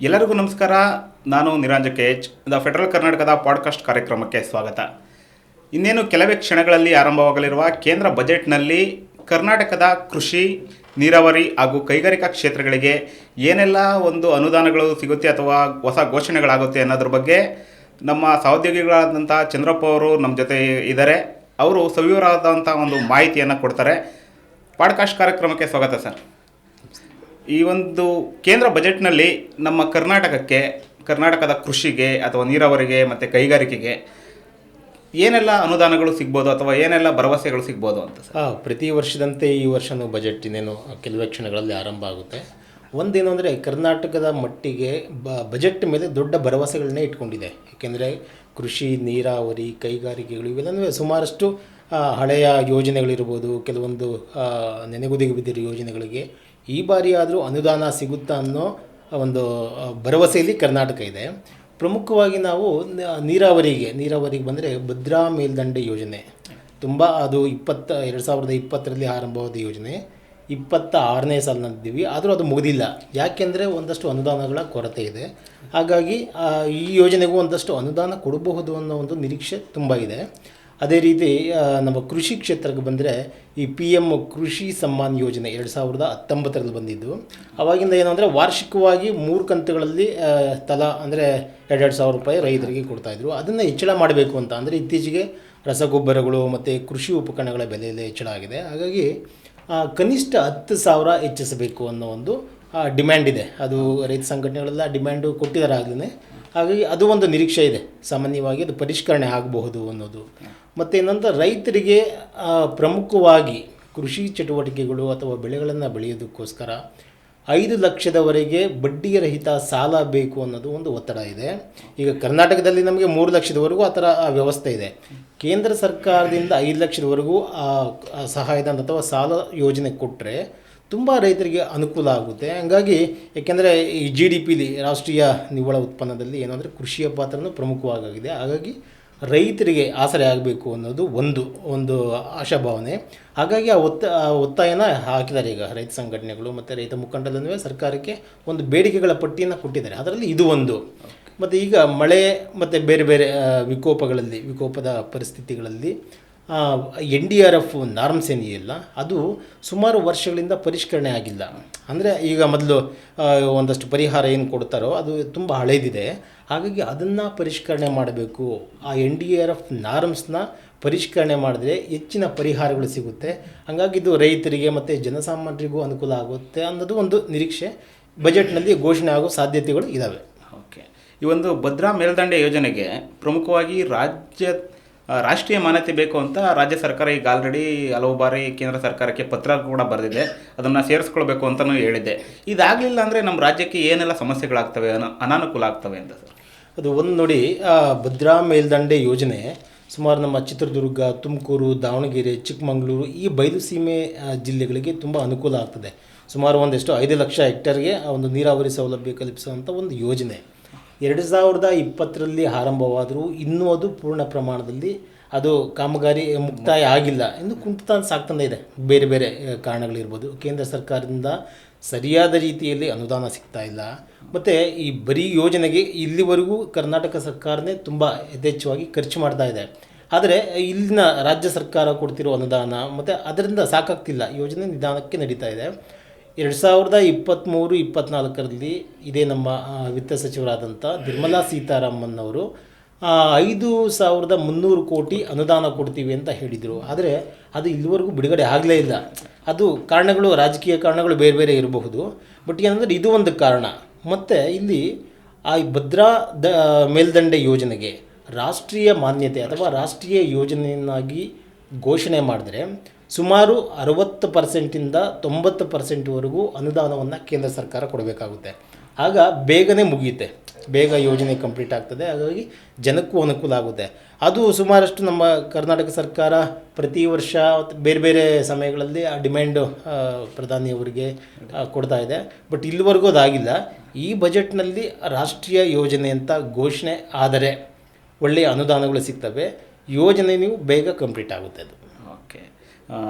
ಎಲ್ಲರಿಗೂ ನಮಸ್ಕಾರ. ನಾನು ನಿರಂಜನ್ KH. ದ ಫೆಡರಲ್ ಕರ್ನಾಟಕದ ಪಾಡ್ಕಾಸ್ಟ್ ಕಾರ್ಯಕ್ರಮಕ್ಕೆ ಸ್ವಾಗತ. ಇನ್ನೇನು ಕೆಲವೇ ಕ್ಷಣಗಳಲ್ಲಿ ಆರಂಭವಾಗಲಿರುವ ಕೇಂದ್ರ ಬಜೆಟ್ನಲ್ಲಿ ಕರ್ನಾಟಕದ ಕೃಷಿ, ನೀರಾವರಿ ಹಾಗೂ ಕೈಗಾರಿಕಾ ಕ್ಷೇತ್ರಗಳಿಗೆ ಏನೆಲ್ಲ ಒಂದು ಅನುದಾನಗಳು ಸಿಗುತ್ತೆ ಅಥವಾ ಹೊಸ ಘೋಷಣೆಗಳಾಗುತ್ತೆ ಅನ್ನೋದ್ರ ಬಗ್ಗೆ ನಮ್ಮ ಸಹೋದ್ಯೋಗಿಗಳಾದಂಥ ಚಂದ್ರಪ್ಪ ಅವರು ನಮ್ಮ ಜೊತೆ ಇದ್ದಾರೆ. ಅವರು ಸವಿವರವಾದಂಥ ಒಂದು ಮಾಹಿತಿಯನ್ನು ಕೊಡ್ತಾರೆ. ಪಾಡ್ಕಾಸ್ಟ್ ಕಾರ್ಯಕ್ರಮಕ್ಕೆ ಸ್ವಾಗತ ಸರ್. ಈ ಒಂದು ಕೇಂದ್ರ ಬಜೆಟ್ನಲ್ಲಿ ನಮ್ಮ ಕರ್ನಾಟಕದ ಕೃಷಿಗೆ ಅಥವಾ ನೀರಾವರಿಗೆ ಮತ್ತು ಕೈಗಾರಿಕೆಗೆ ಏನೆಲ್ಲ ಅನುದಾನಗಳು ಸಿಗ್ಬೋದು ಅಥವಾ ಏನೆಲ್ಲ ಭರವಸೆಗಳು ಸಿಗ್ಬೋದು ಅಂತ ಸರ್? ಪ್ರತಿ ವರ್ಷದಂತೆ ಈ ವರ್ಷವೂ ಬಜೆಟ್ ಇನ್ನೇನು ಕೆಲವೇ ಕ್ಷಣಗಳಲ್ಲಿ ಆರಂಭ ಆಗುತ್ತೆ. ಒಂದೇನು ಅಂದರೆ ಕರ್ನಾಟಕದ ಮಟ್ಟಿಗೆ ಬಜೆಟ್ ಮೇಲೆ ದೊಡ್ಡ ಭರವಸೆಗಳನ್ನೇ ಇಟ್ಕೊಂಡಿದೆ. ಏಕೆಂದರೆ ಕೃಷಿ, ನೀರಾವರಿ, ಕೈಗಾರಿಕೆಗಳು ಇವೆಲ್ಲವೂ ಸುಮಾರಷ್ಟು ಹಳೆಯ ಯೋಜನೆಗಳಿರ್ಬೋದು, ಕೆಲವೊಂದು ನೆನೆಗುದಿಗೆ ಬಿದ್ದಿರೋ ಯೋಜನೆಗಳಿಗೆ ಈ ಬಾರಿ ಆದರೂ ಅನುದಾನ ಸಿಗುತ್ತಾ ಅನ್ನೋ ಒಂದು ಭರವಸೆಯಲ್ಲಿ ಕರ್ನಾಟಕ ಇದೆ. ಪ್ರಮುಖವಾಗಿ ನಾವು ನೀರಾವರಿಗೆ ಬಂದರೆ ಭದ್ರಾ ಮೇಲ್ದಂಡೆ ಯೋಜನೆ ತುಂಬ ಅದು 2020ರಲ್ಲಿ ಆರಂಭವಾದ ಯೋಜನೆ 26ನೇ ಸಾಲಿನಲ್ಲಿದ್ದೀವಿ. ಆದರೂ ಅದು ಮುಗಿದಿಲ್ಲ. ಯಾಕೆಂದರೆ ಒಂದಷ್ಟು ಅನುದಾನಗಳ ಕೊರತೆ ಇದೆ. ಹಾಗಾಗಿ ಈ ಯೋಜನೆಗೂ ಒಂದಷ್ಟು ಅನುದಾನ ಕೊಡಬಹುದು ಅನ್ನೋ ಒಂದು ನಿರೀಕ್ಷೆ ತುಂಬ ಇದೆ. ಅದೇ ರೀತಿ ನಮ್ಮ ಕೃಷಿ ಕ್ಷೇತ್ರಕ್ಕೆ ಬಂದರೆ ಈ PM ಕೃಷಿ ಸಮ್ಮಾನ್ ಯೋಜನೆ 2019ರಲ್ಲಿ ಬಂದಿದ್ದು. ಅವಾಗಿಂದ ಏನಂದರೆ ವಾರ್ಷಿಕವಾಗಿ 3 ಕಂತುಗಳಲ್ಲಿ ತಲಾ ಅಂದರೆ 2,000 ರೂಪಾಯಿ ರೈತರಿಗೆ ಕೊಡ್ತಾಯಿದ್ರು. ಅದನ್ನು ಹೆಚ್ಚಳ ಮಾಡಬೇಕು ಅಂತ. ಅಂದರೆ ಇತ್ತೀಚೆಗೆ ರಸಗೊಬ್ಬರಗಳು ಮತ್ತು ಕೃಷಿ ಉಪಕರಣಗಳ ಬೆಲೆಯಲ್ಲೇ ಹೆಚ್ಚಳ ಆಗಿದೆ. ಹಾಗಾಗಿ ಕನಿಷ್ಠ 10,000 ಹೆಚ್ಚಿಸಬೇಕು ಅನ್ನೋ ಒಂದು ಡಿಮ್ಯಾಂಡ್ ಇದೆ. ಅದು ರೈತ ಸಂಘಟನೆಗಳೆಲ್ಲ ಡಿಮ್ಯಾಂಡು ಕೊಟ್ಟಿದ್ದಾರೆ ಆಗಲೇ. ಹಾಗಾಗಿ ಅದು ಒಂದು ನಿರೀಕ್ಷೆ ಇದೆ. ಸಾಮಾನ್ಯವಾಗಿ ಅದು ಪರಿಷ್ಕರಣೆ ಆಗಬಹುದು ಅನ್ನೋದು. ಮತ್ತು ಏನಂತ ರೈತರಿಗೆ ಪ್ರಮುಖವಾಗಿ ಕೃಷಿ ಚಟುವಟಿಕೆಗಳು ಅಥವಾ ಬೆಳೆಗಳನ್ನು ಬೆಳೆಯೋದಕ್ಕೋಸ್ಕರ 5 ಲಕ್ಷದವರೆಗೆ ಬಡ್ಡಿರಹಿತ ಸಾಲ ಬೇಕು ಅನ್ನೋದು ಒಂದು ಒತ್ತಡ ಇದೆ. ಈಗ ಕರ್ನಾಟಕದಲ್ಲಿ ನಮಗೆ 3 ಲಕ್ಷದವರೆಗೂ ಆ ಥರ ವ್ಯವಸ್ಥೆ ಇದೆ. ಕೇಂದ್ರ ಸರ್ಕಾರದಿಂದ 5 ಲಕ್ಷದವರೆಗೂ ಸಹಾಯಧನ ಅಥವಾ ಸಾಲ ಯೋಜನೆ ಕೊಟ್ಟರೆ ತುಂಬ ರೈತರಿಗೆ ಅನುಕೂಲ ಆಗುತ್ತೆ. ಹಂಗಾಗಿ ಏಕೆಂದರೆ ಈ GDPಲಿ ರಾಷ್ಟ್ರೀಯ ನಿವ್ವಳ ಉತ್ಪನ್ನದಲ್ಲಿ ಏನಂದರೆ ಕೃಷಿಯ ಪಾತ್ರನೂ ಪ್ರಮುಖವಾಗಿದೆ. ಹಾಗಾಗಿ ರೈತರಿಗೆ ಆಸರೆ ಆಗಬೇಕು ಅನ್ನೋದು ಒಂದು ಆಶಾಭಾವನೆ. ಹಾಗಾಗಿ ಆ ಒತ್ತಾಯನ ಹಾಕಿದ್ದಾರೆ. ಈಗ ರೈತ ಸಂಘಟನೆಗಳು ಮತ್ತು ರೈತ ಮುಖಂಡರಲ್ಲೂ ಸರ್ಕಾರಕ್ಕೆ ಒಂದು ಬೇಡಿಕೆಗಳ ಪಟ್ಟಿಯನ್ನು ಕೊಟ್ಟಿದ್ದಾರೆ. ಅದರಲ್ಲಿ ಇದು ಒಂದು. ಮತ್ತು ಈಗ ಮಳೆ ಮತ್ತು ಬೇರೆ ಬೇರೆ ವಿಕೋಪದ ಪರಿಸ್ಥಿತಿಗಳಲ್ಲಿ NDRF ನಾರ್ಮ್ಸ್ ಏನಿಲ್ಲ, ಅದು ಸುಮಾರು ವರ್ಷಗಳಿಂದ ಪರಿಷ್ಕರಣೆ ಆಗಿಲ್ಲ. ಅಂದರೆ ಈಗ ಮೊದಲು ಒಂದಷ್ಟು ಪರಿಹಾರ ಏನು ಕೊಡ್ತಾರೋ ಅದು ತುಂಬ ಹಳೇದಿದೆ. ಹಾಗಾಗಿ ಅದನ್ನು ಪರಿಷ್ಕರಣೆ ಮಾಡಬೇಕು. ಆ NDRF ನಾರ್ಮ್ಸ್ನ ಪರಿಷ್ಕರಣೆ ಮಾಡಿದ್ರೆ ಹೆಚ್ಚಿನ ಪರಿಹಾರಗಳು ಸಿಗುತ್ತೆ. ಹಾಗಾಗಿ ಇದು ರೈತರಿಗೆ ಮತ್ತು ಜನಸಾಮಾನ್ಯರಿಗೂ ಅನುಕೂಲ ಆಗುತ್ತೆ ಅನ್ನೋದು ಒಂದು ನಿರೀಕ್ಷೆ. ಬಜೆಟ್ನಲ್ಲಿ ಘೋಷಣೆ ಆಗೋ ಸಾಧ್ಯತೆಗಳು ಇದ್ದಾವೆ. ಓಕೆ. ಈ ಒಂದು ಭದ್ರಾ ಮೇಲ್ದಂಡೆ ಯೋಜನೆಗೆ ಪ್ರಮುಖವಾಗಿ ರಾಷ್ಟ್ರೀಯ ಮಾನ್ಯತೆ ಬೇಕು ಅಂತ ರಾಜ್ಯ ಸರ್ಕಾರ ಈಗ ಆಲ್ರೆಡಿ ಹಲವು ಬಾರಿ ಕೇಂದ್ರ ಸರ್ಕಾರಕ್ಕೆ ಪತ್ರ ಕೂಡ ಬರೆದಿದೆ. ಅದನ್ನು ಸೇರಿಸ್ಕೊಳ್ಬೇಕು ಅಂತಲೂ ಹೇಳಿದೆ. ಇದಾಗಲಿಲ್ಲ ಅಂದರೆ ನಮ್ಮ ರಾಜ್ಯಕ್ಕೆ ಏನೆಲ್ಲ ಸಮಸ್ಯೆಗಳಾಗ್ತವೆ, ಅನಾನುಕೂಲ ಆಗ್ತವೆ ಅಂತ ಸರ್? ಅದು ಒಂದು ನೋಡಿ, ಭದ್ರಾ ಮೇಲ್ದಂಡೆ ಯೋಜನೆ ಸುಮಾರು ನಮ್ಮ ಚಿತ್ರದುರ್ಗ, ತುಮಕೂರು, ದಾವಣಗೆರೆ, ಚಿಕ್ಕಮಗಳೂರು ಈ ಬಯಲುಸೀಮೆ ಜಿಲ್ಲೆಗಳಿಗೆ ತುಂಬ ಅನುಕೂಲ ಆಗ್ತದೆ. ಸುಮಾರು 5 ಲಕ್ಷ ಹೆಕ್ಟೇರ್ಗೆ ಒಂದು ನೀರಾವರಿ ಸೌಲಭ್ಯ ಕಲ್ಪಿಸುವಂಥ ಒಂದು ಯೋಜನೆ 2020ರಲ್ಲಿ ಆರಂಭವಾದರೂ ಇನ್ನೂ ಅದು ಪೂರ್ಣ ಪ್ರಮಾಣದಲ್ಲಿ ಅದು ಕಾಮಗಾರಿ ಮುಕ್ತಾಯ ಆಗಿಲ್ಲ. ಇನ್ನು ಕುಂಠಿತ ಸಾಗ್ತಾನೆ ಇದೆ. ಬೇರೆ ಬೇರೆ ಕಾರಣಗಳಿರ್ಬೋದು. ಕೇಂದ್ರ ಸರ್ಕಾರದಿಂದ ಸರಿಯಾದ ರೀತಿಯಲ್ಲಿ ಅನುದಾನ ಸಿಗ್ತಾ ಇಲ್ಲ. ಮತ್ತು ಈ ಬರೀ ಯೋಜನೆಗೆ ಇಲ್ಲಿವರೆಗೂ ಕರ್ನಾಟಕ ಸರ್ಕಾರನೇ ತುಂಬ ಯಥೇಚ್ಛವಾಗಿ ಖರ್ಚು ಮಾಡ್ತಾ ಇದೆ. ಆದರೆ ಇಲ್ಲಿನ ರಾಜ್ಯ ಸರ್ಕಾರ ಕೊಡ್ತಿರೋ ಅನುದಾನ ಮತ್ತು ಅದರಿಂದ ಸಾಕಾಗ್ತಿಲ್ಲ. ಯೋಜನೆ ನಿಧಾನಕ್ಕೆ ನಡೀತಾ ಇದೆ. 2023-24ರಲ್ಲಿ ಇದೇ ನಮ್ಮ ವಿತ್ತ ಸಚಿವರಾದಂಥ ನಿರ್ಮಲಾ ಸೀತಾರಾಮನ್ ಅವರು 5,300 ಕೋಟಿ ಅನುದಾನ ಕೊಡ್ತೀವಿ ಅಂತ ಹೇಳಿದರು. ಆದರೆ ಅದು ಇಲ್ಲಿವರೆಗೂ ಬಿಡುಗಡೆ ಆಗಲೇ ಇಲ್ಲ. ಅದು ಕಾರಣಗಳು, ರಾಜಕೀಯ ಕಾರಣಗಳು ಬೇರೆ ಬೇರೆ ಇರಬಹುದು. ಬಟ್ ಏನಂದರೆ ಇದು ಒಂದು ಕಾರಣ. ಮತ್ತು ಇಲ್ಲಿ ಭದ್ರಾ ಮೇಲ್ದಂಡೆ ಯೋಜನೆಗೆ ರಾಷ್ಟ್ರೀಯ ಮಾನ್ಯತೆ ಅಥವಾ ರಾಷ್ಟ್ರೀಯ ಯೋಜನೆಯನ್ನಾಗಿ ಘೋಷಣೆ ಮಾಡಿದ್ರೆ ಸುಮಾರು 60%ಇಂದ 90%ವರೆಗೂ ಅನುದಾನವನ್ನು ಕೇಂದ್ರ ಸರ್ಕಾರ ಕೊಡಬೇಕಾಗುತ್ತೆ. ಆಗ ಬೇಗನೆ ಮುಗಿಯುತ್ತೆ, ಬೇಗ ಯೋಜನೆ ಕಂಪ್ಲೀಟ್ ಆಗ್ತದೆ. ಹಾಗಾಗಿ ಜನಕ್ಕೂ ಅನುಕೂಲ ಆಗುತ್ತೆ. ಅದು ಸುಮಾರಷ್ಟು ನಮ್ಮ ಕರ್ನಾಟಕ ಸರ್ಕಾರ ಪ್ರತಿ ವರ್ಷ ಬೇರೆ ಬೇರೆ ಸಮಯಗಳಲ್ಲಿ ಆ ಡಿಮ್ಯಾಂಡು ಪ್ರಧಾನಿಯವರಿಗೆ ಕೊಡ್ತಾ ಇದೆ. ಬಟ್ ಇಲ್ಲಿವರೆಗೂ ಅದಾಗಿಲ್ಲ. ಈ ಬಜೆಟ್ನಲ್ಲಿ ರಾಷ್ಟ್ರೀಯ ಯೋಜನೆ ಅಂತ ಘೋಷಣೆ ಆದರೆ ಒಳ್ಳೆಯ ಅನುದಾನಗಳು ಸಿಗ್ತವೆ. ಯೋಜನೆ ನೀವು ಬೇಗ ಕಂಪ್ಲೀಟ್ ಆಗುತ್ತೆ. ಅದು ಓಕೆ.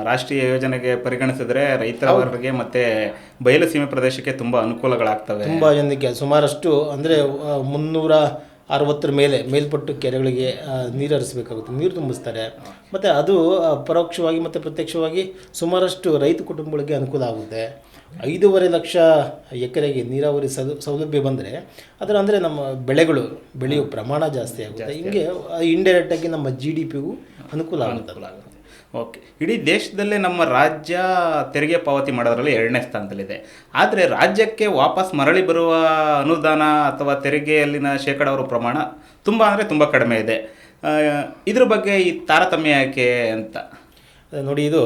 ರಾಷ್ಟ್ರೀಯ ಯೋಜನೆಗೆ ಪರಿಗಣಿಸಿದ್ರೆ ರೈತರ ವರ್ಗಕ್ಕೆ ಮತ್ತು ಬಯಲು ಸೀಮೆ ಪ್ರದೇಶಕ್ಕೆ ತುಂಬ ಅನುಕೂಲಗಳಾಗ್ತವೆ. ತುಂಬ ಜನಕ್ಕೆ ಸುಮಾರಷ್ಟು ಅಂದರೆ 360 ಮೇಲೆ ಮೇಲ್ಪಟ್ಟು ಕೆರೆಗಳಿಗೆ ನೀರು ಹರಿಸಬೇಕಾಗುತ್ತೆ, ನೀರು ತುಂಬಿಸ್ತಾರೆ. ಮತ್ತು ಅದು ಪರೋಕ್ಷವಾಗಿ ಮತ್ತು ಪ್ರತ್ಯಕ್ಷವಾಗಿ ಸುಮಾರಷ್ಟು ರೈತ ಕುಟುಂಬಗಳಿಗೆ ಅನುಕೂಲ ಆಗುತ್ತೆ. 5.5 ಲಕ್ಷ ಎಕರೆಗೆ ನೀರಾವರಿ ಸೌಲಭ್ಯ ಬಂದರೆ ಅದರ ಅಂದರೆ ನಮ್ಮ ಬೆಳೆಗಳು ಬೆಳೆಯುವ ಪ್ರಮಾಣ ಜಾಸ್ತಿ ಆಗುತ್ತೆ. ಹಿಂಗೆ ಇಂಡೈರೆಕ್ಟಾಗಿ ನಮ್ಮ GDPಗೂ ಅನುಕೂಲ ಆಗುತ್ತೆ. ಓಕೆ, ಇಡೀ ದೇಶದಲ್ಲೇ ನಮ್ಮ ರಾಜ್ಯ ತೆರಿಗೆ ಪಾವತಿ ಮಾಡೋದ್ರಲ್ಲಿ 2ನೇ ಸ್ಥಾನದಲ್ಲಿದೆ. ಆದರೆ ರಾಜ್ಯಕ್ಕೆ ವಾಪಸ್ ಮರಳಿ ಬರುವ ಅನುದಾನ ಅಥವಾ ತೆರಿಗೆಯಲ್ಲಿನ ಶೇಕಡಾವಾರು ಪ್ರಮಾಣ ತುಂಬ ಕಡಿಮೆ ಇದೆ. ಇದ್ರ ಬಗ್ಗೆ ಈ ತಾರತಮ್ಯ ಯಾಕೆ ಅಂತ ನೋಡಿ, ಇದು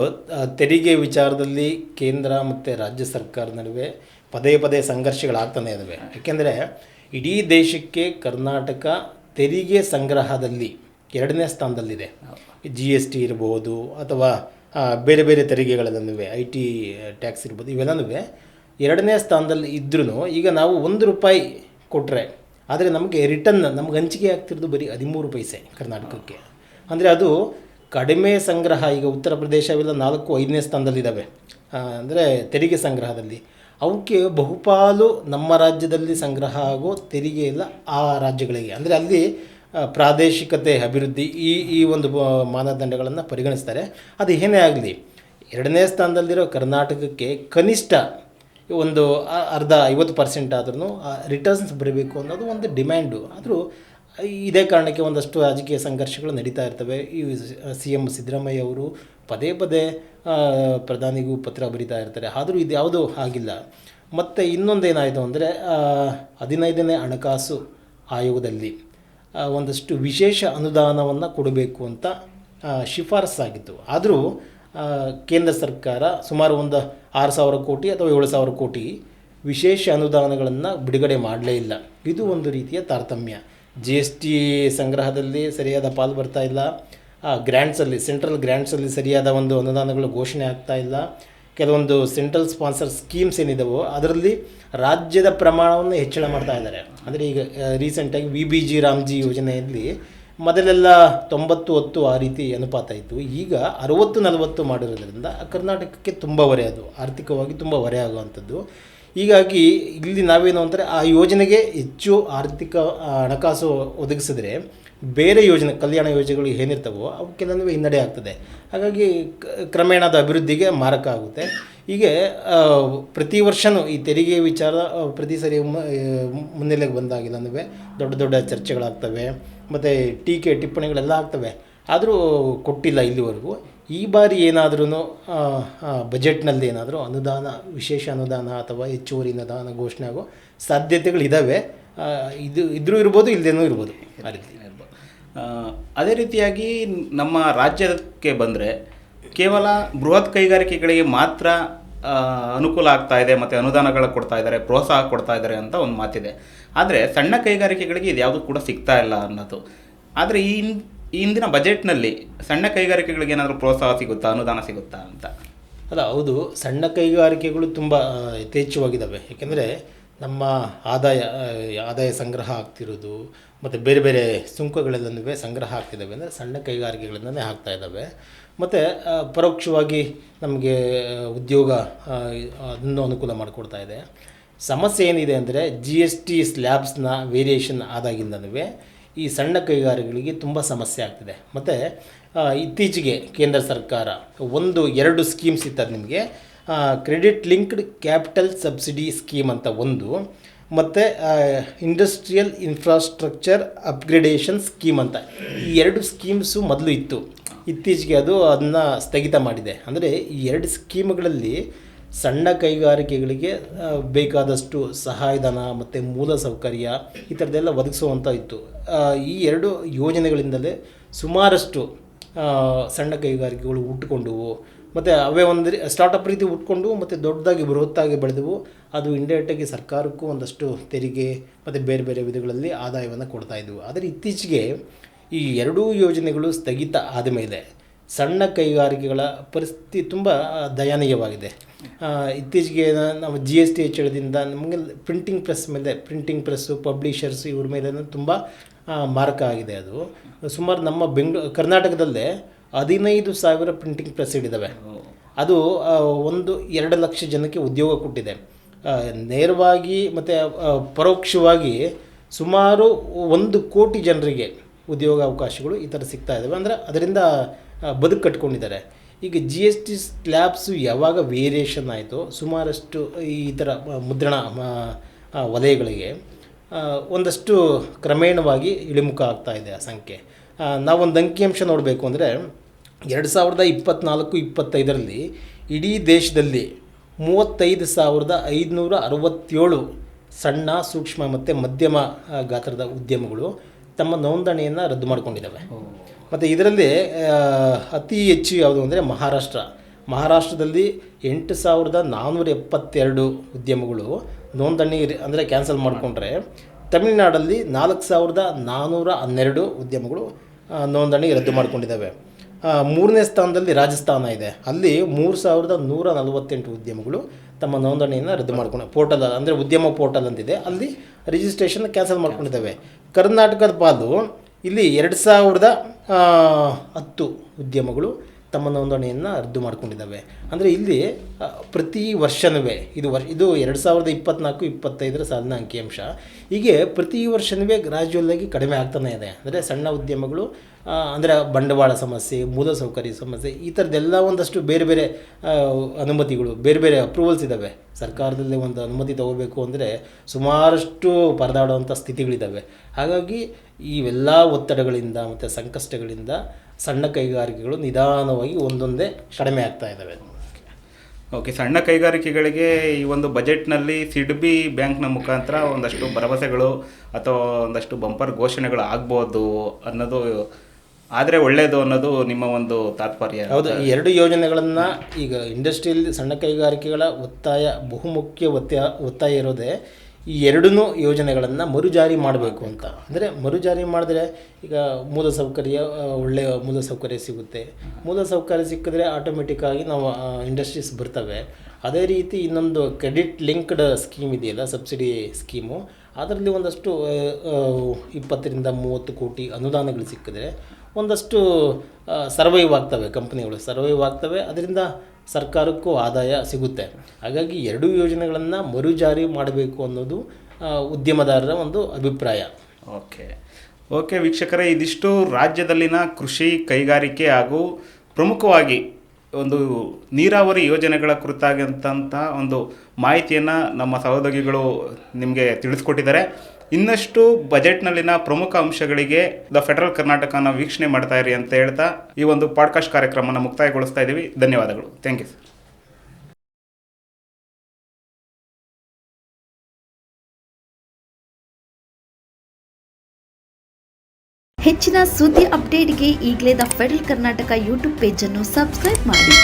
ತೆರಿಗೆ ವಿಚಾರದಲ್ಲಿ ಕೇಂದ್ರ ಮತ್ತು ರಾಜ್ಯ ಸರ್ಕಾರ ನಡುವೆ ಪದೇ ಸಂಘರ್ಷಗಳಾಗ್ತಾನೆ ಇದ್ದಾವೆ. ಯಾಕೆಂದರೆ ಇಡೀ ದೇಶಕ್ಕೆ ಕರ್ನಾಟಕ ತೆರಿಗೆ ಸಂಗ್ರಹದಲ್ಲಿ 2ನೇ ಸ್ಥಾನದಲ್ಲಿದೆ. GST ಇರ್ಬೋದು ಅಥವಾ ಬೇರೆ ಬೇರೆ ತೆರಿಗೆಗಳೆಲ್ಲನೂ IT ಟ್ಯಾಕ್ಸ್ ಇರ್ಬೋದು, ಇವೆಲ್ಲನೂ 2ನೇ ಸ್ಥಾನದಲ್ಲಿ ಇದ್ರೂ ಈಗ ನಾವು ₹1 ಕೊಟ್ಟರೆ ಆದರೆ ನಮಗೆ ನಮ್ಗೆ ಹಂಚಿಕೆ ಆಗ್ತಿರೋದು ಬರೀ 13 ಪೈಸೆ ಕರ್ನಾಟಕಕ್ಕೆ. ಅಂದರೆ ಅದು ಕಡಿಮೆ ಸಂಗ್ರಹ. ಈಗ ಉತ್ತರ ಪ್ರದೇಶ ಅವೆಲ್ಲ 4-5ನೇ ಸ್ಥಾನದಲ್ಲಿದ್ದಾವೆ ಅಂದರೆ ತೆರಿಗೆ ಸಂಗ್ರಹದಲ್ಲಿ. ಅವಕ್ಕೆ ಬಹುಪಾಲು ನಮ್ಮ ರಾಜ್ಯದಲ್ಲಿ ಸಂಗ್ರಹ ಆಗೋ ತೆರಿಗೆ ಎಲ್ಲ ಆ ರಾಜ್ಯಗಳಿಗೆ, ಅಂದರೆ ಅಲ್ಲಿ ಪ್ರಾದೇಶಿಕತೆ ಅಭಿವೃದ್ಧಿ ಈ ಒಂದು ಮಾನದಂಡಗಳನ್ನು ಪರಿಗಣಿಸ್ತಾರೆ. ಅದು ಏನೇ ಆಗಲಿ 2ನೇ ಸ್ಥಾನದಲ್ಲಿರೋ ಕರ್ನಾಟಕಕ್ಕೆ ಕನಿಷ್ಠ ಒಂದು ಅರ್ಧ 50% ಆದ್ರೂ ರಿಟರ್ನ್ಸ್ ಬರಬೇಕು ಅನ್ನೋದು ಒಂದು ಡಿಮ್ಯಾಂಡು. ಆದರೂ ಇದೇ ಕಾರಣಕ್ಕೆ ಒಂದಷ್ಟು ರಾಜಕೀಯ ಸಂಘರ್ಷಗಳು ನಡೀತಾ ಇರ್ತವೆ. ಈ CM ಸಿದ್ದರಾಮಯ್ಯ ಅವರು ಪದೇ ಪ್ರಧಾನಿಗೂ ಪತ್ರ ಬರೀತಾ ಇರ್ತಾರೆ. ಆದರೂ ಇದು ಯಾವುದೂ ಆಗಿಲ್ಲ. ಮತ್ತು ಇನ್ನೊಂದೇನಾಯಿತು ಅಂದರೆ 15ನೇ ಹಣಕಾಸು ಆಯೋಗದಲ್ಲಿ ಒಂದಷ್ಟು ವಿಶೇಷ ಅನುದಾನವನ್ನು ಕೊಡಬೇಕು ಅಂತ ಶಿಫಾರಸ್ಸಾಗಿತ್ತು. ಆದರೂ ಕೇಂದ್ರ ಸರ್ಕಾರ ಸುಮಾರು ಒಂದು 6,000 ಕೋಟಿ ಅಥವಾ 7,000 ಕೋಟಿ ವಿಶೇಷ ಅನುದಾನಗಳನ್ನು ಬಿಡುಗಡೆ ಮಾಡಲೇ ಇಲ್ಲ. ಇದು ಒಂದು ರೀತಿಯ ತಾರತಮ್ಯ. GST ಸಂಗ್ರಹದಲ್ಲಿ ಸರಿಯಾದ ಪಾಲು ಬರ್ತಾ ಇಲ್ಲ. ಗ್ರ್ಯಾಂಟ್ಸಲ್ಲಿ ಸೆಂಟ್ರಲ್ ಗ್ರ್ಯಾಂಟ್ಸಲ್ಲಿ ಸರಿಯಾದ ಒಂದು ಅನುದಾನಗಳು ಘೋಷಣೆ ಆಗ್ತಾ ಇಲ್ಲ. ಕೆಲವೊಂದು ಸೆಂಟ್ರಲ್ ಸ್ಪಾನ್ಸರ್ ಸ್ಕೀಮ್ಸ್ ಏನಿದಾವೋ ಅದರಲ್ಲಿ ರಾಜ್ಯದ ಪ್ರಮಾಣವನ್ನು ಹೆಚ್ಚಳ ಮಾಡ್ತಾ ಇದ್ದಾರೆ. ಅಂದರೆ ಈಗ ರೀಸೆಂಟಾಗಿ VBG ರಾಮ್ಜಿ ಯೋಜನೆಯಲ್ಲಿ ಮೊದಲೆಲ್ಲ 90-10 ಆ ರೀತಿ ಅನುಪಾತ ಇತ್ತು. ಈಗ 60-40 ಮಾಡಿರೋದ್ರಿಂದ ಕರ್ನಾಟಕಕ್ಕೆ ತುಂಬ ಹೊರೆ, ಅದು ಆರ್ಥಿಕವಾಗಿ ತುಂಬ ಹೊರೆ ಆಗುವಂಥದ್ದು. ಹೀಗಾಗಿ ಇಲ್ಲಿ ನಾವೇನು ಅಂದರೆ ಆ ಯೋಜನೆಗೆ ಹೆಚ್ಚು ಆರ್ಥಿಕ ಹಣಕಾಸು ಒದಗಿಸಿದ್ರೆ ಬೇರೆ ಯೋಜನೆ ಕಲ್ಯಾಣ ಯೋಜನೆಗಳು ಏನಿರ್ತವೋ ಅವಕ್ಕೆಲ್ಲನೂ ಹಿನ್ನಡೆ ಆಗ್ತದೆ. ಹಾಗಾಗಿ ಕ್ರಮೇಣ ಅದು ಅಭಿವೃದ್ಧಿಗೆ ಮಾರಕ ಆಗುತ್ತೆ. ಹೀಗೆ ಪ್ರತಿ ವರ್ಷವೂ ಈ ತೆರಿಗೆ ವಿಚಾರ ಪ್ರತಿ ಸರಿ ಮುನ್ನೆಲೆಗೆ ಬಂದಾಗಿಲ್ಲನೂ ದೊಡ್ಡ ಚರ್ಚೆಗಳಾಗ್ತವೆ ಮತ್ತು ಟೀಕೆ ಟಿಪ್ಪಣಿಗಳೆಲ್ಲ ಆಗ್ತವೆ. ಆದರೂ ಕೊಟ್ಟಿಲ್ಲ ಇಲ್ಲಿವರೆಗೂ. ಈ ಬಾರಿ ಏನಾದ್ರೂ ಬಜೆಟ್ನಲ್ಲಿ ಏನಾದರೂ ಅನುದಾನ, ವಿಶೇಷ ಅನುದಾನ ಅಥವಾ ಹೆಚ್ಚುವರಿ ಅನುದಾನ ಘೋಷಣೆ ಆಗೋ ಸಾಧ್ಯತೆಗಳಿದ್ದಾವೆ. ಇದ್ರೂ ಇರ್ಬೋದು, ಇಲ್ಲದೇನೂ ಇರ್ಬೋದು. ಆ ರೀತಿ ಅದೇ ರೀತಿಯಾಗಿ ನಮ್ಮ ರಾಜ್ಯಕ್ಕೆ ಬಂದರೆ ಕೇವಲ ಬೃಹತ್ ಕೈಗಾರಿಕೆಗಳಿಗೆ ಮಾತ್ರ ಅನುಕೂಲ ಆಗ್ತಾ ಇದೆ ಮತ್ತು ಅನುದಾನಗಳು ಕೊಡ್ತಾ ಇದ್ದಾರೆ, ಪ್ರೋತ್ಸಾಹ ಕೊಡ್ತಾ ಇದ್ದಾರೆ ಅಂತ ಒಂದು ಮಾತಿದೆ. ಆದರೆ ಸಣ್ಣ ಕೈಗಾರಿಕೆಗಳಿಗೆ ಇದು ಯಾವುದೂ ಕೂಡ ಸಿಗ್ತಾ ಇಲ್ಲ ಅನ್ನೋದು. ಆದರೆ ಈ ಹಿಂದಿನ ಬಜೆಟ್ನಲ್ಲಿ ಸಣ್ಣ ಕೈಗಾರಿಕೆಗಳಿಗೆ ಏನಾದರೂ ಪ್ರೋತ್ಸಾಹ ಸಿಗುತ್ತಾ, ಅನುದಾನ ಸಿಗುತ್ತಾ ಅಂತ? ಅಲ್ಲ, ಹೌದು, ಸಣ್ಣ ಕೈಗಾರಿಕೆಗಳು ತುಂಬ ಯಥೇಚ್ಛವಾಗಿದ್ದಾವೆ. ಏಕೆಂದರೆ ನಮ್ಮ ಆದಾಯ ಸಂಗ್ರಹ ಆಗ್ತಿರೋದು ಮತ್ತು ಬೇರೆ ಬೇರೆ ಸುಂಕಗಳೆಲ್ಲನೂ ಸಂಗ್ರಹ ಆಗ್ತಿದ್ದಾವೆ. ಅಂದರೆ ಸಣ್ಣ ಕೈಗಾರಿಕೆಗಳಿಂದಲೇ ಆಗ್ತಾ ಇದ್ದಾವೆ. ಮತ್ತು ಪರೋಕ್ಷವಾಗಿ ನಮಗೆ ಉದ್ಯೋಗ ಅದನ್ನು ಅನುಕೂಲ ಮಾಡಿಕೊಡ್ತಾ ಇದೆ. ಸಮಸ್ಯೆ ಏನಿದೆ ಅಂದರೆ GST ಸ್ಲ್ಯಾಬ್ಸ್ನ ವೇರಿಯೇಷನ್ ಆದಾಗಿಂದನೂ ಈ ಸಣ್ಣ ಕೈಗಾರಿಕೆಗಳಿಗೆ ತುಂಬ ಸಮಸ್ಯೆ ಆಗ್ತಿದೆ. ಮತ್ತು ಇತ್ತೀಚೆಗೆ ಕೇಂದ್ರ ಸರ್ಕಾರ 2 ಸ್ಕೀಮ್ಸ್ ಇರ್ತದೆ ನಿಮಗೆ. Credit linked capital subsidy scheme ಅಂತ ಒಂದು, ಮತ್ತು ಇಂಡಸ್ಟ್ರಿಯಲ್ ಇನ್ಫ್ರಾಸ್ಟ್ರಕ್ಚರ್ ಅಪ್ಗ್ರೇಡೇಷನ್ ಸ್ಕೀಮ್ ಅಂತ. ಈ 2 ಸ್ಕೀಮ್ಸು ಮೊದಲು ಇತ್ತು. ಇತ್ತೀಚೆಗೆ ಅದನ್ನು ಸ್ಥಗಿತ ಮಾಡಿದೆ. ಅಂದರೆ ಈ 2 ಸ್ಕೀಮ್ಗಳಲ್ಲಿ ಸಣ್ಣ ಕೈಗಾರಿಕೆಗಳಿಗೆ ಬೇಕಾದಷ್ಟು ಸಹಾಯಧನ ಮತ್ತು ಮೂಲ ಸೌಕರ್ಯ ಈ ಥರದ್ದೆಲ್ಲ ಒದಗಿಸುವಂಥ ಇತ್ತು. ಈ 2 ಯೋಜನೆಗಳಿಂದಲೇ ಸುಮಾರಷ್ಟು ಸಣ್ಣ ಕೈಗಾರಿಕೆಗಳು ಹುಟ್ಟುಕೊಂಡವು. ಮತ್ತು ಅವೇ ಒಂದು ಸ್ಟಾರ್ಟಪ್ ರೀತಿ ಹುಟ್ಕೊಂಡು ಮತ್ತು ದೊಡ್ಡದಾಗಿ ಬೃಹತ್ತಾಗಿ ಬೆಳೆದವು. ಅದು ಇಂಡೈರೆಕ್ಟಾಗಿ ಸರ್ಕಾರಕ್ಕೂ ಒಂದಷ್ಟು ತೆರಿಗೆ ಮತ್ತು ಬೇರೆ ಬೇರೆ ವಿಧಗಳಲ್ಲಿ ಆದಾಯವನ್ನು ಕೊಡ್ತಾಯಿದ್ವು. ಆದರೆ ಇತ್ತೀಚೆಗೆ ಈ 2 ಯೋಜನೆಗಳು ಸ್ಥಗಿತ ಆದ ಮೇಲೆ ಸಣ್ಣ ಕೈಗಾರಿಕೆಗಳ ಪರಿಸ್ಥಿತಿ ತುಂಬ ದಯನೀಯವಾಗಿದೆ. ಇತ್ತೀಚೆಗೆ ನಾವು GST ಹೆಚ್ಚಳದಿಂದ ನಮಗೆ ಪ್ರಿಂಟಿಂಗ್ ಪ್ರೆಸ್ಸು ಪಬ್ಲಿಷರ್ಸ್ ಇವ್ರ ಮೇಲೆ ತುಂಬ ಮಾರಕ ಆಗಿದೆ. ಅದು ಸುಮಾರು ನಮ್ಮ ಕರ್ನಾಟಕದಲ್ಲೇ 15,000 ಪ್ರಿಂಟಿಂಗ್ ಪ್ರೆಸ್ ಇದ್ದಾವೆ. ಅದು 1-2 ಲಕ್ಷ ಜನಕ್ಕೆ ಉದ್ಯೋಗ ಕೊಟ್ಟಿದೆ. ನೇರವಾಗಿ ಮತ್ತು ಪರೋಕ್ಷವಾಗಿ ಸುಮಾರು 1 ಕೋಟಿ ಜನರಿಗೆ ಉದ್ಯೋಗ ಅವಕಾಶಗಳು ಈ ಥರ ಸಿಗ್ತಾ ಇದ್ದಾವೆ. ಅಂದರೆ ಅದರಿಂದ ಬದುಕು ಕಟ್ಕೊಂಡಿದ್ದಾರೆ. ಈಗ GST ಸ್ಲ್ಯಾಬ್ಸು ಯಾವಾಗ ವೇರಿಯೇಷನ್ ಆಯಿತು, ಸುಮಾರಷ್ಟು ಈ ಥರ ಮುದ್ರಣ ವಲಯಗಳಿಗೆ ಒಂದಷ್ಟು ಕ್ರಮೇಣವಾಗಿ ಇಳಿಮುಖ ಆಗ್ತಾ ಇದೆ ಆ ಸಂಖ್ಯೆ. ನಾವೊಂದು ಅಂಕಿಅಂಶ ನೋಡಬೇಕು ಅಂದರೆ 2024-25ರಲ್ಲಿ ಇಡೀ ದೇಶದಲ್ಲಿ 35,567 ಸಣ್ಣ, ಸೂಕ್ಷ್ಮ ಮತ್ತು ಮಧ್ಯಮ ಗಾತ್ರದ ಉದ್ಯಮಗಳು ತಮ್ಮ ನೋಂದಣಿಯನ್ನು ರದ್ದು ಮಾಡಿಕೊಂಡಿದ್ದಾವೆ. ಮತ್ತು ಇದರಲ್ಲಿ ಅತಿ ಹೆಚ್ಚು ಯಾವುದು ಅಂದರೆ ಮಹಾರಾಷ್ಟ್ರದಲ್ಲಿ 8,472 ಉದ್ಯಮಗಳು ನೋಂದಣಿ ಅಂದರೆ ಕ್ಯಾನ್ಸಲ್ ಮಾಡಿಕೊಂಡ್ರೆ, ತಮಿಳುನಾಡಲ್ಲಿ 4,412 ಉದ್ಯಮಗಳು ನೋಂದಣಿ ರದ್ದು ಮಾಡಿಕೊಂಡಿದ್ದಾವೆ. 3ನೇ ಸ್ಥಾನದಲ್ಲಿ ರಾಜಸ್ಥಾನ ಇದೆ. ಅಲ್ಲಿ 3,148 ಉದ್ಯಮಗಳು ತಮ್ಮ ನೋಂದಣಿಯನ್ನು ರದ್ದು ಮಾಡ್ಕೊಂಡು ಪೋರ್ಟಲ್ ಅಂದರೆ ಉದ್ಯಮ ಪೋರ್ಟಲ್ ಅಂತಿದೆ, ಅಲ್ಲಿ ರಿಜಿಸ್ಟ್ರೇಷನ್ ಕ್ಯಾನ್ಸಲ್ ಮಾಡ್ಕೊಂಡಿದ್ದಾವೆ. ಕರ್ನಾಟಕದ ಪಾಲು ಇಲ್ಲಿ 2,010 ಉದ್ಯಮಗಳು ತಮ್ಮ ನೋಂದಣಿಯನ್ನು ರದ್ದು ಮಾಡ್ಕೊಂಡಿದ್ದಾವೆ. ಅಂದರೆ ಇಲ್ಲಿ ಪ್ರತಿ ವರ್ಷವೂ ಇದು 2024-25 ಸಾಲಿನ ಅಂಕಿಅಂಶ. ಹೀಗೆ ಪ್ರತಿ ವರ್ಷವೂ ಗ್ರಾಜ್ಯುವಲ್ಲಾಗಿ ಕಡಿಮೆ ಆಗ್ತಾನೇ ಇದೆ. ಅಂದರೆ ಸಣ್ಣ ಉದ್ಯಮಗಳು ಅಂದರೆ ಬಂಡವಾಳ ಸಮಸ್ಯೆ, ಮೂಲಸೌಕರ್ಯ ಸಮಸ್ಯೆ, ಈ ಥರದ್ದೆಲ್ಲ ಒಂದಷ್ಟು ಬೇರೆ ಬೇರೆ ಅನುಮತಿಗಳು, ಬೇರೆ ಬೇರೆ ಅಪ್ರೂವಲ್ಸ್ ಇದ್ದಾವೆ. ಸರ್ಕಾರದಲ್ಲಿ ಒಂದು ಅನುಮತಿ ತಗೋಬೇಕು ಅಂದರೆ ಸುಮಾರಷ್ಟು ಪರದಾಡುವಂಥ ಸ್ಥಿತಿಗಳಿದ್ದಾವೆ. ಹಾಗಾಗಿ ಇವೆಲ್ಲ ಒತ್ತಡಗಳಿಂದ ಮತ್ತು ಸಂಕಷ್ಟಗಳಿಂದ ಸಣ್ಣ ಕೈಗಾರಿಕೆಗಳು ನಿಧಾನವಾಗಿ ಒಂದೊಂದೇ ಕಡಿಮೆ ಆಗ್ತಾ ಇದ್ದಾವೆ. ಓಕೆ, ಸಣ್ಣ ಕೈಗಾರಿಕೆಗಳಿಗೆ ಈ ಒಂದು ಬಜೆಟ್ನಲ್ಲಿ ಸಿಡ್ಬಿ ಬ್ಯಾಂಕ್ನ ಮುಖಾಂತರ ಒಂದಷ್ಟು ಭರವಸೆಗಳು ಅಥವಾ ಒಂದಷ್ಟು ಬಂಪರ್ ಘೋಷಣೆಗಳು ಆಗ್ಬೋದು ಅನ್ನೋದು ಆದರೆ ಒಳ್ಳೆಯದು ಅನ್ನೋದು ನಿಮ್ಮ ಒಂದು ತಾತ್ಪರ್ಯ. ಹೌದು, ಈ 2 ಯೋಜನೆಗಳನ್ನು ಈಗ ಇಂಡಸ್ಟ್ರಿಯಲ್ ಸಣ್ಣ ಕೈಗಾರಿಕೆಗಳ ಬಹುಮುಖ್ಯ ಒತ್ತಾಯ ಇರೋದೇ ಈ 2 ಯೋಜನೆಗಳನ್ನು ಮರುಜಾರಿ ಮಾಡಬೇಕು ಅಂತ. ಅಂದರೆ ಮರುಜಾರಿ ಮಾಡಿದ್ರೆ ಈಗ ಮೂಲಸೌಕರ್ಯ, ಒಳ್ಳೆಯ ಮೂಲಸೌಕರ್ಯ ಸಿಗುತ್ತೆ. ಮೂಲಸೌಕರ್ಯ ಸಿಕ್ಕಿದ್ರೆ ಆಟೋಮೆಟಿಕ್ಕಾಗಿ ನಾವು ಇಂಡಸ್ಟ್ರೀಸ್ ಬರ್ತವೆ. ಅದೇ ರೀತಿ ಇನ್ನೊಂದು ಕ್ರೆಡಿಟ್ ಲಿಂಕ್ಡ್ ಸ್ಕೀಮ್ ಇದೆಯಲ್ಲ, ಸಬ್ಸಿಡಿ ಸ್ಕೀಮು, ಅದರಲ್ಲಿ ಒಂದಷ್ಟು 20-30 ಕೋಟಿ ಅನುದಾನಗಳು ಸಿಕ್ಕಿದ್ರೆ ಒಂದಷ್ಟು ಸರ್ವೈವ್ ಆಗ್ತವೆ, ಕಂಪ್ನಿಗಳು ಸರ್ವೈವ್ ಆಗ್ತವೆ, ಅದರಿಂದ ಸರ್ಕಾರಕ್ಕೂ ಆದಾಯ ಸಿಗುತ್ತೆ. ಹಾಗಾಗಿ 2 ಯೋಜನೆಗಳನ್ನು ಮರುಜಾರಿ ಮಾಡಬೇಕು ಅನ್ನೋದು ಉದ್ಯಮದಾರರ ಒಂದು ಅಭಿಪ್ರಾಯ. ಓಕೆ ವೀಕ್ಷಕರೇ, ಇದಿಷ್ಟು ರಾಜ್ಯದಲ್ಲಿನ ಕೃಷಿ, ಕೈಗಾರಿಕೆ ಹಾಗೂ ಪ್ರಮುಖವಾಗಿ ಒಂದು ನೀರಾವರಿ ಯೋಜನೆಗಳ ಕುರಿತಾದಂಥ ಒಂದು ಮಾಹಿತಿಯನ್ನು ನಮ್ಮ ಸಹೋದ್ಯೋಗಿಗಳು ನಿಮಗೆ ತಿಳಿಸ್ಕೊಟ್ಟಿದ್ದಾರೆ. ಇನ್ನಷ್ಟು ಬಜೆಟ್ನಲ್ಲಿನ ಪ್ರಮುಖ ಅಂಶಗಳಿಗೆ ದ ಫೆಡರಲ್ ಕರ್ನಾಟಕನ ವೀಕ್ಷಣೆ ಮಾಡ್ತಾ ಇರಿ ಅಂತ ಹೇಳ್ತಾ ಈ ಒಂದು ಪಾಡ್ಕಾಸ್ಟ್ ಕಾರ್ಯಕ್ರಮನ ಮುಕ್ತಾಯಗೊಳಿಸ್ತಾ ಇದ್ದೀವಿ. ಧನ್ಯವಾದಗಳು. Thank you sir. ಹೆಚ್ಚಿನ ಸುದ್ದಿ ಅಪ್ಡೇಟ್ಗೆ ಈಗಲೇ ದ ಫೆಡರಲ್ ಕರ್ನಾಟಕ ಯೂಟ್ಯೂಬ್ ಪೇಜನ್ನು ಸಬ್ಸ್ಕ್ರೈಬ್ ಮಾಡಿ.